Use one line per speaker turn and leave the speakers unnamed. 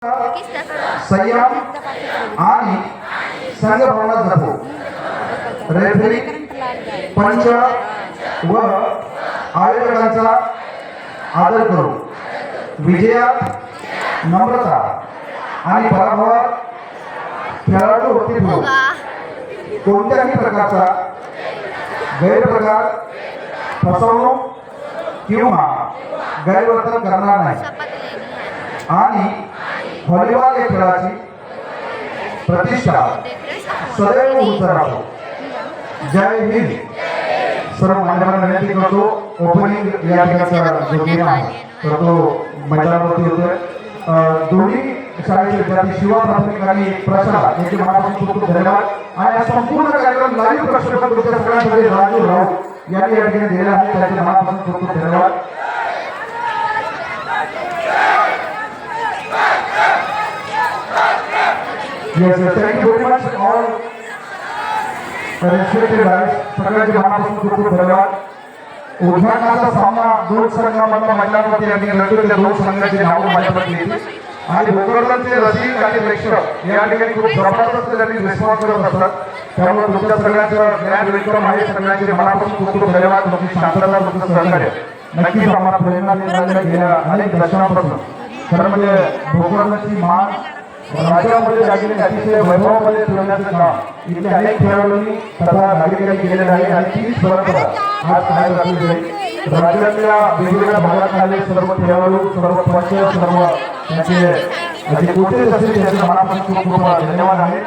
संयम आणि संघभावना जपू. रेफरी, पंच व आयोजकांचा आदर करू. विजयात नम्रता आणि पराभवात खेळाडू वृत्ती ठेवू. कोणत्याही प्रकारचा गैरप्रकार, फसवणूक किंवा गैरवर्तन करणार नाही आणि व्हॉलीबॉल या खेळाची प्रतिष्ठा सदैव उंच राहतो. जय हिंद. सर्व मान्यवरांना विनंती करतो, ओपनिंग या ठिकाणचा जो गेम आहे तर तो मैदानावरती होतोय. दोन्ही शाळेचे विद्यार्थी शिवा प्राथमिक आणि प्रशाला यांचे मनापासून खूप खूप धन्यवाद. आणि हा संपूर्ण कार्यक्रम लाईव्ह प्रक्षेपण तुमच्या सगळ्यांसाठी राजू राऊत यांनी या ठिकाणी दिलेला आहे. त्यांचे मनापासून खूप खूप धन्यवाद. Yes, thank you very much all respected guys. सगळ्यांचे मनापासून खूप खूप धन्यवाद. उद्घाटनाचा सामना दोन संघांमधला मैदानावरती आणि लढलेल्या दोन संघांची नावं माझ्याकडे येतील आणि भोकरदनचे रसिक आणि प्रेक्षक या ठिकाणी खूप जबरदस्त त्यांनी रिस्पॉन्स करत असतात. त्यामुळे तुमच्या सगळ्यांचं ज्ञान वेलकम आहे. सगळ्यांचे मनापासून खूप खूप धन्यवाद. तुमची शांतता, तुमचं सहकार्य नक्कीच आम्हाला प्रेरणा देणाऱ्या गेल्या अनेक दशकांपासून खरं म्हणजे भोकरदनची मान राज्यामध्ये लागलेले अतिशय वैभवामध्ये ठेवण्याचं काम इथल्या अनेक खेळाडूंनी तथा नागरिकांनी केलेलं आहे आणि तीच परंपरा आज कायम राखली जाईल. राज्यातल्या वेगवेगळ्या भागात आलेले सर्व खेळाडू, सर्व पंच, सर्व त्यांचे जे कोचेस असतील त्यांच्या मनापासून खूप खूप धन्यवाद आहे.